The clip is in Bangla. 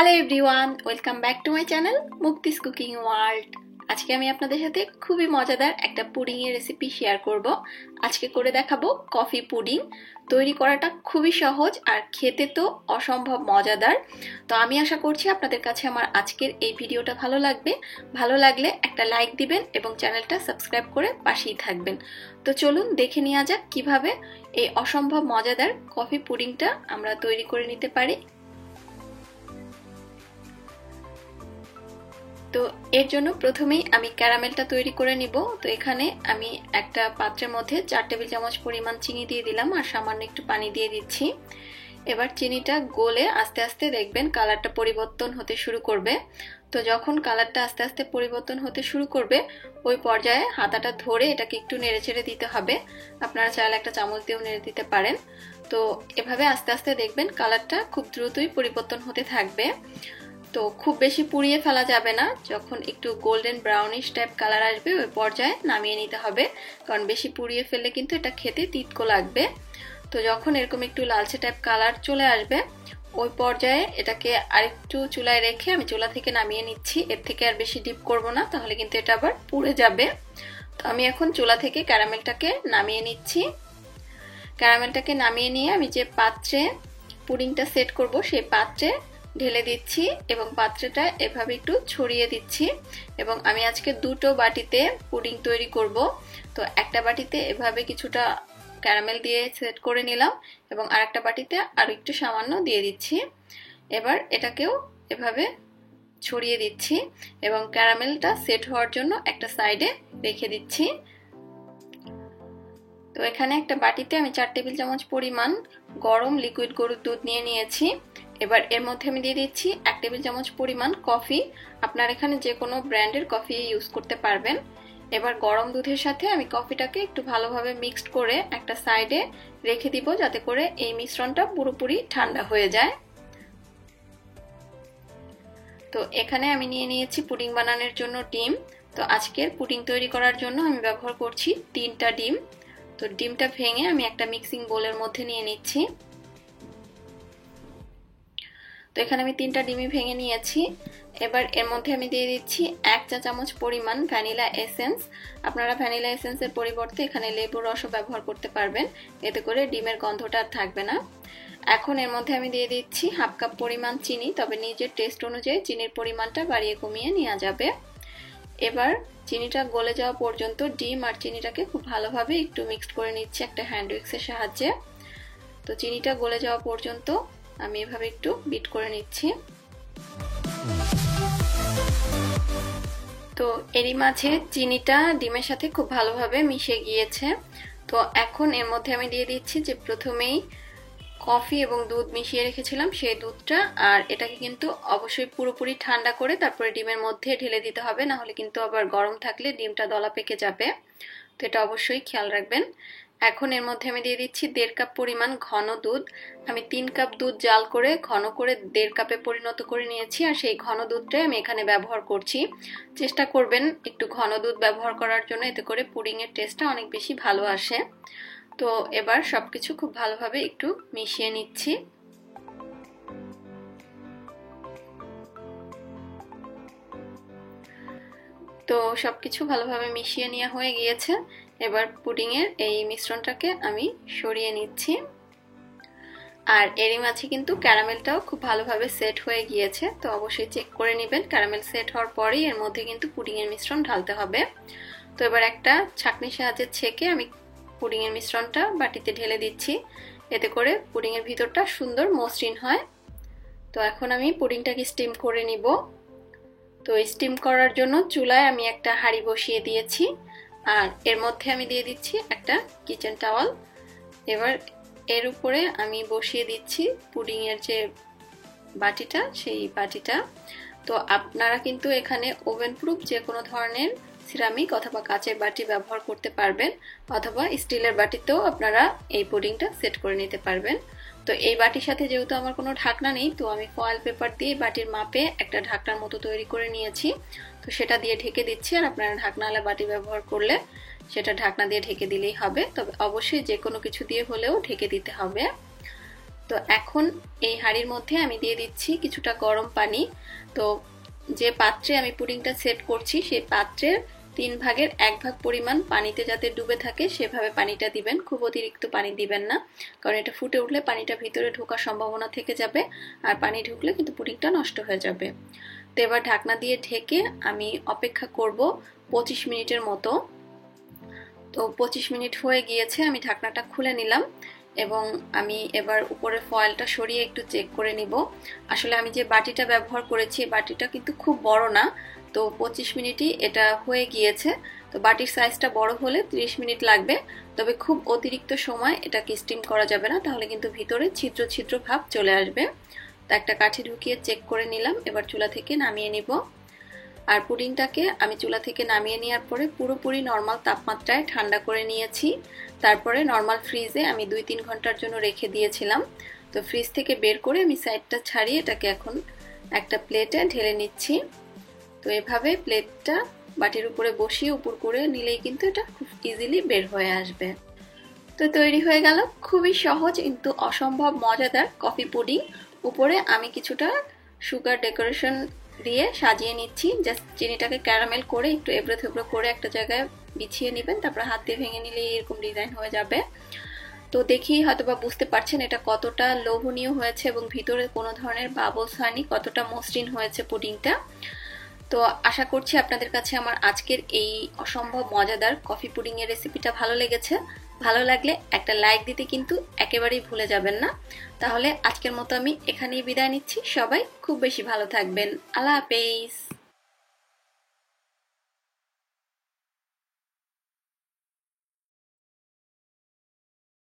Hello everyone, welcome back to my channel Mukti's cooking world. আজকে আমি আপনাদের সাথে খুবই মজাদার একটা পুডিং এর রেসিপি শেয়ার করব। আজকে করে দেখাবো কফি পুডিং। তৈরি করাটা খুবই সহজ আর খেতে তো অসম্ভব মজাদার। তো আমি আশা করছি আপনাদের কাছে আমার আজকের এই ভিডিওটা ভালো লাগবে। ভালো লাগলে একটা লাইক দিবেন এবং চ্যানেলটা সাবস্ক্রাইব করে পাশেই থাকবেন। তো চলুন দেখে নেওয়া যাক কিভাবে এই অসম্ভব মজাদার কফি পুডিংটা আমরা তৈরি করে নিতে পারি। তো এর জন্য প্রথমেই আমি ক্যারামেলটা তৈরি করে নিব। তো এখানে আমি একটা পাত্রের মধ্যে 4 টেবিল চামচ পরিমাণ চিনি দিয়ে দিলাম আর সামান্য একটু পানি দিয়ে দিচ্ছি। এবার চিনিটা গলে আস্তে আস্তে দেখবেন কালারটা পরিবর্তন হতে শুরু করবে। তো যখন কালারটা আস্তে আস্তে পরিবর্তন হতে শুরু করবে ওই পর্যায়ে হাতাটা ধরে এটাকে একটু নেড়েচেড়ে দিতে হবে। আপনারা চাইলে একটা চামচ দিয়েও নেড়ে দিতে পারেন। তো এভাবে আস্তে আস্তে দেখবেন কালারটা খুব দ্রুতই পরিবর্তন হতে থাকবে। তো খুব বেশি পুড়িয়ে ফেলা যাবে না, যখন একটু গোল্ডেন ব্রাউনিশ টাইপ কালার আসবে ওই পর্যায়ে নামিয়ে নিতে হবে, কারণ বেশি পুড়িয়ে ফেললে কিন্তু এটা খেতে তিতকো লাগবে। তো যখন এরকম একটু লালচে টাইপ কালার চলে আসবে ওই পর্যায়ে এটাকে আরেকটু চুলায় রেখে আমি চুলা থেকে নামিয়ে নিচ্ছি। এর থেকে আর বেশি ডিপ করব না, তাহলে কিন্তু এটা আবার পুড়ে যাবে। তো আমি এখন চুলা থেকে ক্যারামেলটাকে নামিয়ে নিচ্ছি। ক্যারামেলটাকে নামিয়ে নিয়ে আমি যে পাত্রে পুডিংটা সেট করব সেই পাত্রে ঢেলে দিচ্ছি এবং পাত্রটা এভাবে একটু ছড়িয়ে দিচ্ছি। এবং আমি আজকে দুটো বাটিতে পুডিং তৈরি করব। তো একটা বাটিতে এভাবে কিছুটা ক্যারামেল দিয়ে সেট করে নিলাম এবং আরেকটা বাটিতে আরো একটু সামান্য দিয়ে দিচ্ছি। এবার এটাকেও এভাবে ছড়িয়ে দিচ্ছি এবং ক্যারামেলটা সেট হওয়ার জন্য একটা সাইডে রেখে দিচ্ছি। তো এখানে একটা বাটিতে আমি 4 টেবিল চামচ পরিমাণ গরম লিকুইড গরুর দুধ নিয়ে নিয়েছি। এবার এর মধ্যে আমি দিয়ে দিচ্ছি 1 টেবিল চামচ পরিমাণ কফি। আপনারা এখানে যে কোনো ব্র্যান্ডের কফি ইউজ করতে পারবেন। এবার গরম দুধের সাথে আমি কফিটাকে একটু ভালোভাবে মিক্সড করে একটা সাইডে রেখে দিব, যাতে করে এই মিশ্রণটা পুরোপুরি ঠান্ডা হয়ে যায়। তো এখানে আমি নিয়ে নিয়েছি পুডিং বানানোর জন্য ডিম। তো আজকের পুডিং তৈরি করার জন্য আমি ব্যবহার করছি 3টা ডিম। তো ডিমটা ভেঙে আমি একটা মিক্সিং বোলের মধ্যে নিয়ে নিচ্ছি। তো এখানে আমি 3টা ডিমই ভেঙে নিয়েছি। এবার এর মধ্যে আমি দিয়ে দিচ্ছি 1 চা চামচ পরিমাণ ভ্যানিলা এসেন্স। আপনারা ভ্যানিলা এসেন্সের পরিবর্তে এখানে লেবুর রসও ব্যবহার করতে পারবেন, এতে করে ডিমের গন্ধটা আর থাকবে না। এখন এর মধ্যে আমি দিয়ে দিচ্ছি 1/2 কাপ পরিমাণ চিনি, তবে নিজের টেস্ট অনুযায়ী চিনির পরিমাণটা বাড়িয়ে কমিয়ে নেওয়া যাবে। এবার চিনিটা গলে যাওয়া পর্যন্ত ডিম আর চিনিটাকে খুব ভালোভাবে একটু মিক্সড করে নিচ্ছি একটা হ্যান্ড উইক্সের সাহায্যে। তো চিনিটা গলে যাওয়া পর্যন্ত আমি এভাবে একটু বিট করে নিচ্ছি। তো এরই মাঝে চিনিটা ডিমের সাথে খুব ভালোভাবে মিশে গিয়েছে। তো এখন এর মধ্যে আমি দিয়ে দিচ্ছি যে প্রথমেই কফি এবং দুধ মিশিয়ে রেখেছিলাম সেই দুধটা, আর এটাকে কিন্তু অবশ্যই পুরোপুরি ঠান্ডা করে তারপরে ডিমের মধ্যে ঢেলে দিতে হবে, না হলে কিন্তু আবার গরম থাকলে ডিমটা দলা পেকে যাবে। তো এটা অবশ্যই খেয়াল রাখবেন। এখন এর মধ্যে আমি দিয়ে দিচ্ছি 1.5 কাপ পরিমাণ ঘন দুধ। আমি 3 কাপ দুধ জাল করে ঘন করে 1.5 কাপে পরিণত করে নিয়েছি, আর সেই ঘন দুধটাই আমি এখানে ব্যবহার করছি। চেষ্টা করবেন একটু ঘন দুধ ব্যবহার করার জন্য, এতে করে পুডিং এর টেস্টটা অনেক বেশি ভালো আসে। তো এবার সবকিছু খুব ভালোভাবে একটু মিশিয়ে নিচ্ছি। তো সবকিছু ভালোভাবে মিশিয়ে নেওয়া হয়ে গিয়েছে। এবার পুডিং এর এই মিশ্রণটাকে আমি সরিয়ে নিচ্ছি। আর এরই মাঝে কিন্তু ক্যারামেলটাও খুব ভালোভাবে সেট হয়ে গিয়েছে। তো অবশ্যই চেক করে নেবেন, ক্যারামেল সেট হওয়ার পরেই এর মধ্যে কিন্তু পুডিং এর মিশ্রণ ঢালতে হবে। তো এবার একটা ছাঁকনির সাহায্যে ছেঁকে আমি পুডিং এর মিশ্রণটা বাটিতে ঢেলে দিচ্ছি, এতে করে পুডিং এর ভিতরটা সুন্দর মসৃণ হয়। তো এখন আমি পুডিংটাকে স্টিম করে নিব। তো স্টিম করার জন্য চুলায় আমি একটা হাঁড়ি বসিয়ে দিয়েছি, আর এর মধ্যে আমি দিয়ে দিচ্ছি একটা কিচেন টাওয়াল। এবার এর উপরে আমি বসিয়ে দিচ্ছি পুডিং এর যে বাটিটা, সেই বাটিটা। তো আপনারা কিন্তু এখানে ওভেন প্রুফ যে কোনো ধরনের সিরামিক অথবা কাচের বাটি ব্যবহার করতে পারবেন, অথবা স্টিলের বাটিতেও আপনারা এই পুডিংটা সেট করে নিতে পারবেন। তো এই বাটির সাথে যেহেতু আমার কোনো ঢাকনা নেই, তো আমি ফয়েল পেপার দিয়ে বাটির মাপে একটা ঢাকনার মতো তৈরি করে নিয়েছি। তো সেটা দিয়ে ঢেকে দিচ্ছি, আর আপনারা ঢাকনাওয়ালা বাটি ব্যবহার করলে সেটা ঢাকনা দিয়ে ঢেকে দিলেই হবে, তবে অবশ্যই যে কোনো কিছু দিয়ে হলেও ঢেকে দিতে হবে। তো এখন এই হাঁড়ির মধ্যে আমি দিয়ে দিচ্ছি কিছুটা গরম পানি। তো যে পাত্রে আমি পুডিংটা সেট করছি সেই পাত্রের 3 ভাগের 1 ভাগ পরিমাণ পানিতে যাতে ডুবে থাকে সেভাবে পানিটা দিবেন, খুব অতিরিক্ত পানি দিবেন না, কারণ এটা ফুটে উঠলে পানিটা ভিতরে ঢোকার সম্ভাবনা থেকে যাবে, আর পানি ঢুকলে কিন্তু পুডিংটা নষ্ট হয়ে যাবে। তো এবার ঢাকনা দিয়ে ঢেকে আমি অপেক্ষা করব 25 মিনিটের মতো। তো 25 মিনিট হয়ে গিয়েছে, আমি ঢাকনাটা খুলে নিলাম এবং আমি এবার উপরে ফয়েলটা সরিয়ে একটু চেক করে নিব। আসলে আমি যে বাটিটা ব্যবহার করেছি বাটিটা কিন্তু খুব বড় না, তো 25 মিনিটই এটা হয়ে গিয়েছে। তো বাটির সাইজটা বড় হলে 30 মিনিট লাগবে, তবে খুব অতিরিক্ত সময় এটাকে স্টিম করা যাবে না, তাহলে কিন্তু ভিতরে ছিদ্র ছিদ্র ভাব চলে আসবে। তো একটা কাঠি ঢুকিয়ে চেক করে নিলাম, এবার চুলা থেকে নামিয়ে নিব। আর পুডিংটাকে আমি চুলা থেকে নামিয়ে নেওয়ার পরে পুরোপুরি নর্মাল তাপমাত্রায় ঠান্ডা করে নিয়েছি। তারপরে নর্মাল ফ্রিজে আমি 2-3 ঘন্টার জন্য রেখে দিয়েছিলাম। তো ফ্রিজ থেকে বের করে আমি সাইডটা ছাড়িয়ে এটাকে এখন একটা প্লেটে ঢেলে নিচ্ছি। তো এভাবে প্লেটটা বাটির উপরে বসিয়ে উপর করে নিলেই কিন্তু এটা খুব ইজিলি বের হয়ে আসবে। তো তৈরি হয়ে গেল খুবই সহজ কিন্তু অসম্ভব মজাদার কফি পুডিং। উপরে আমি কিছুটা সুগার ডেকোরেশন দিয়ে সাজিয়ে নিচ্ছি। জাস্ট চিনিটাকে ক্যারামেল করে একটু এবড়ো থেবড়ো করে একটা জায়গায় বিছিয়ে নেবেন, তারপর হাত দিয়ে ভেঙে নিলে এরকম ডিজাইন হয়ে যাবে। তো দেখেই হয়তোবা বুঝতে পারছেন এটা কতটা লোভনীয় হয়েছে এবং ভিতরে কোনো ধরনের বাবলস হয়নি, কতটা মসৃণ হয়েছে পুডিংটা। তো আশা করছি আপনাদের কাছে আমার আজকের এই অসম্ভব মজাদার কফি পুডিং এর রেসিপিটা ভালো লেগেছে। ভালো লাগলে একটা লাইক দিতে কিন্তু একেবারেই ভুলে যাবেন না। তাহলে আজকের মতো আমি এখানেই বিদায় নিচ্ছি। সবাই খুব বেশি ভালো থাকবেন। আল্লাহ হাফেজ।